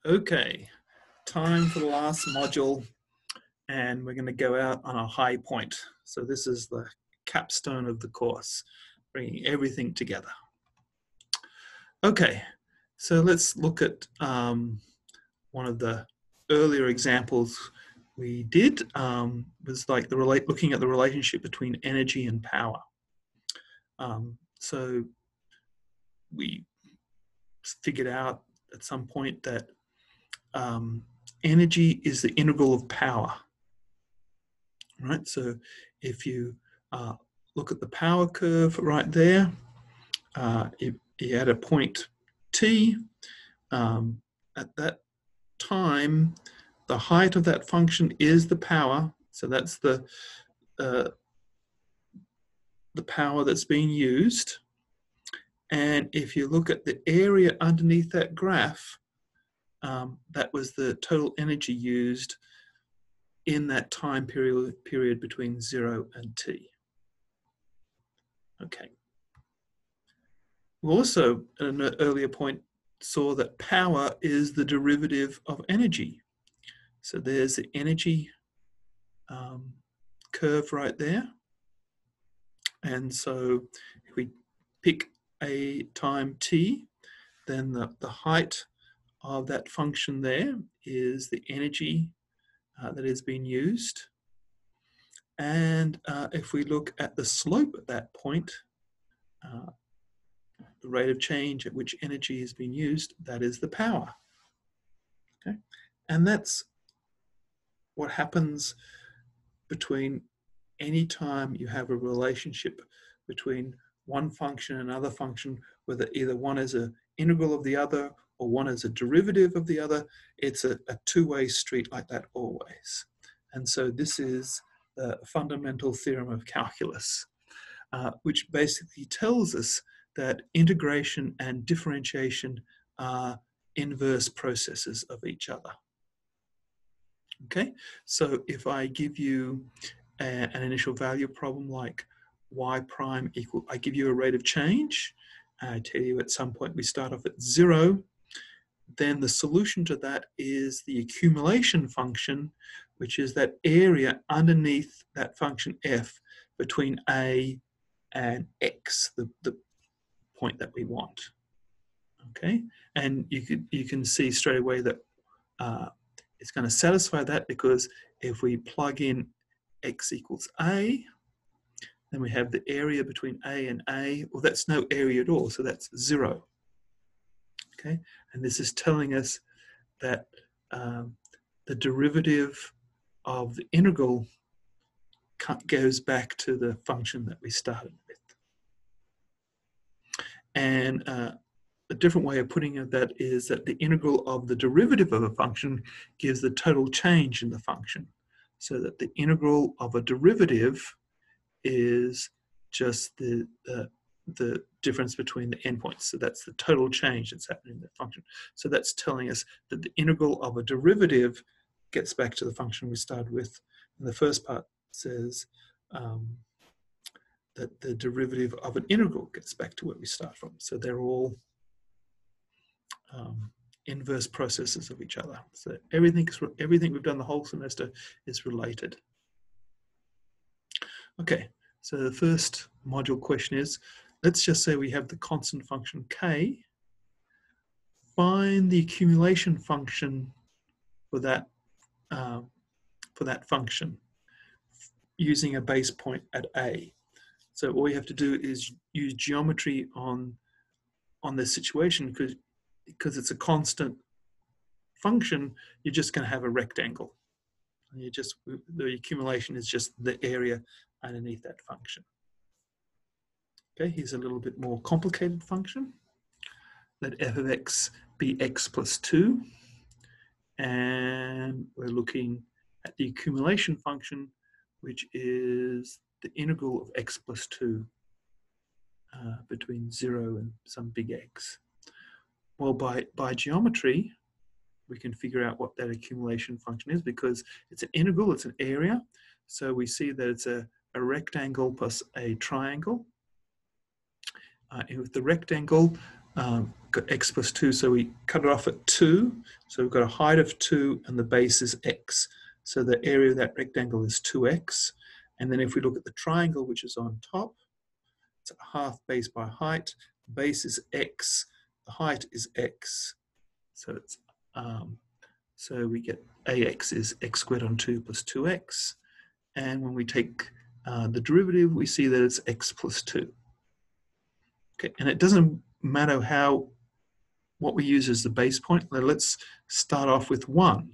Okay, time for the last module, and we're going to go out on a high point. So this is the capstone of the course, bringing everything together. Okay, so let's look at one of the earlier examples we did. Was like looking at the relationship between energy and power. So we figured out at some point that energy is the integral of power, right? So if you look at the power curve right there, if you had a point t, at that time, the height of that function is the power. So that's the power that's being used. And if you look at the area underneath that graph, that was the total energy used in that time period between 0 and t. Okay. We also, at an earlier point, saw that power is the derivative of energy. So there's the energy curve right there. And so if we pick a time t, then the height of that function there is the energy that is being used. And if we look at the slope at that point, the rate of change at which energy is being used, that is the power. Okay? And that's what happens between any time you have a relationship between one function and another function, whether either one is an integral of the other or one is a derivative of the other. It's a two-way street like that always. And so this is the fundamental theorem of calculus, which basically tells us that integration and differentiation are inverse processes of each other. Okay, so if I give you an initial value problem like y prime equal, I give you a rate of change, I tell you at some point we start off at 0, then the solution to that is the accumulation function, which is that area underneath that function f between a and x, the point that we want. Okay, and you can see straight away that it's going to satisfy that, because if we plug in x equals a, then we have the area between a and a. Well, that's no area at all, so that's 0. Okay, and this is telling us that the derivative of the integral goes back to the function that we started with. And a different way of putting it that is that the integral of the derivative of a function gives the total change in the function. So that the integral of a derivative is just the difference between the endpoints. So that's the total change that's happening in the function. So that's telling us that the integral of a derivative gets back to the function we started with. And the first part says that the derivative of an integral gets back to where we start from. So they're all inverse processes of each other. So everything we've done the whole semester is related. Okay, so the first module question is, let's just say we have the constant function k. Find the accumulation function for that function using a base point at a. So all you have to do is use geometry on this situation, because it's a constant function. You're just going to have a rectangle. And the accumulation is just the area underneath that function. Okay, here's a little bit more complicated function. Let f of x be x plus 2. And we're looking at the accumulation function, which is the integral of x plus 2 between 0 and some big X. Well, by geometry, we can figure out what that accumulation function is, because it's an integral, it's an area. So we see that it's a rectangle plus a triangle. And with the rectangle, got x plus 2, so we cut it off at 2. So we've got a height of 2 and the base is x. So the area of that rectangle is 2x. And then if we look at the triangle, which is on top, it's a half base by height. The base is x, the height is x. So it's so we get ax is x squared on 2 plus 2x. And when we take the derivative, we see that it's x plus 2. Okay, and it doesn't matter what we use as the base point. Let's start off with 1.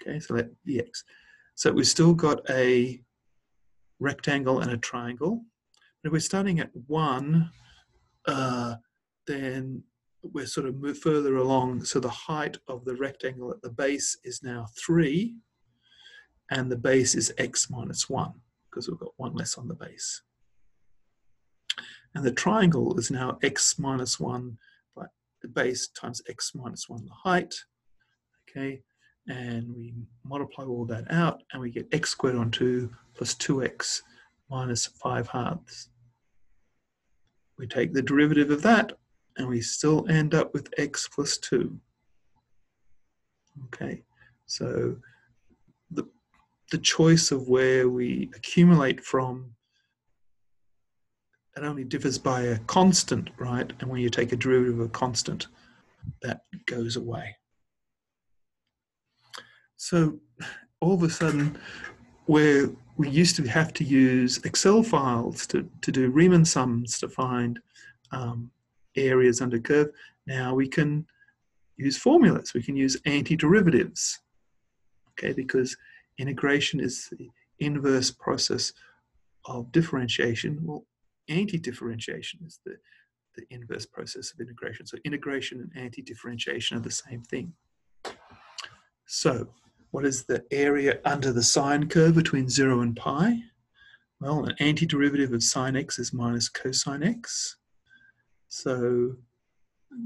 Okay, so let be x. So we've still got a rectangle and a triangle. But if we're starting at 1, then we're sort of further along. So the height of the rectangle at the base is now 3, and the base is x minus 1, because we've got 1 less on the base. And the triangle is now x minus 1 by the base times x minus 1 the height. Okay, and we multiply all that out, and we get x squared on 2 plus 2x minus 5/2. We take the derivative of that, and we still end up with x plus 2. Okay, so the choice of where we accumulate from, it only differs by a constant, right? And when you take a derivative of a constant, that goes away. So all of a sudden, where we used to have to use Excel files to do Riemann sums to find areas under curve, now we can use formulas. We can use antiderivatives, okay, because integration is the inverse process of differentiation. Well, anti-differentiation is the inverse process of integration. So integration and anti-differentiation are the same thing. So what is the area under the sine curve between 0 and pi? Well, an antiderivative of sine x is minus cosine x. So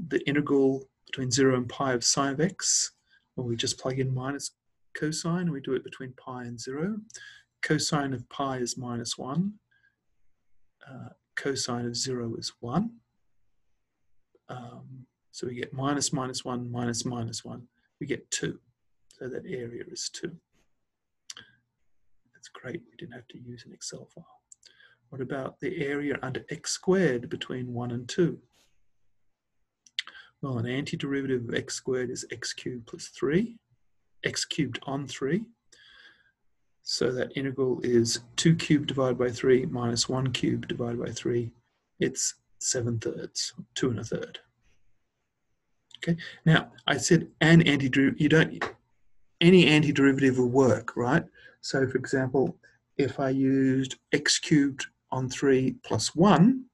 the integral between 0 and pi of sine of x, well, we just plug in minus cosine, and we do it between pi and 0. Cosine of pi is minus 1. Cosine of 0 is 1. So we get minus minus 1 minus minus 1. We get 2. So that area is 2. That's great. We didn't have to use an Excel file. What about the area under x squared between 1 and 2? Well, an antiderivative of x squared is x cubed plus 3, x cubed on 3. So that integral is 2 cubed divided by 3 minus 1 cubed divided by 3. It's 7/3, 2 1/3. Okay. Now I said an antiderivative. Any antiderivative will work, right? So for example, if I used x cubed on 3 plus 1,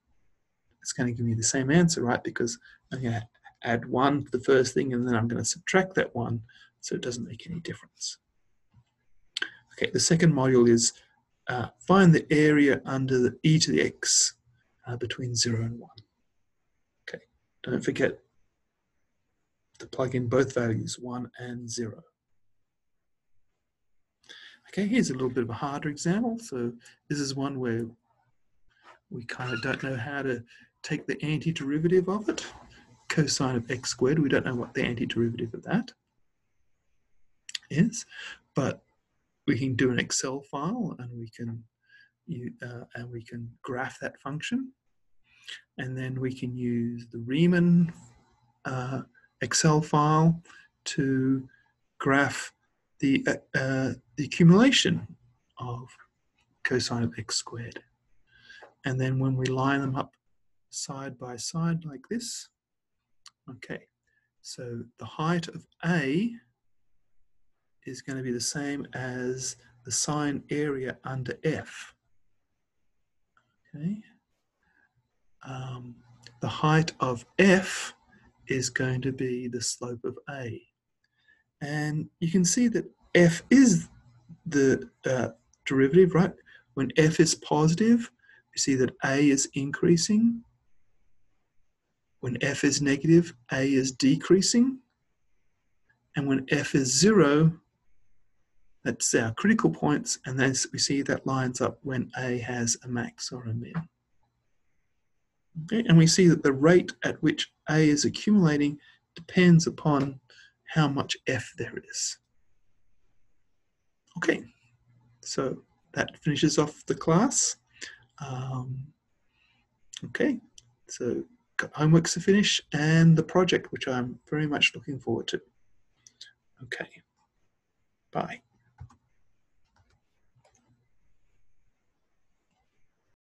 it's going to give me the same answer, right? Because I'm going to add 1 to the first thing, and then I'm going to subtract that 1, so it doesn't make any difference. Okay, the second module is find the area under the e to the x between 0 and 1. Okay, don't forget to plug in both values, 1 and 0. Okay, here's a little bit of a harder example. So this is one where we kind of don't know how to take the antiderivative of it. Cosine of x squared, we don't know what the antiderivative of that is, but we can do an Excel file, and we can graph that function, and then we can use the Riemann Excel file to graph the accumulation of cosine of x squared. And then when we line them up side by side like this, okay, so the height of A is going to be the same as the sine area under F. Okay. The height of F is going to be the slope of A. And you can see that F is the derivative, right? When F is positive, you see that A is increasing. When F is negative, A is decreasing. And when F is 0, that's our critical points, and then we see that lines up when A has a max or a min. Okay? And we see that the rate at which A is accumulating depends upon how much F there is. Okay, so that finishes off the class. Okay, so homeworks to finish and the project, which I'm very much looking forward to. Okay, bye.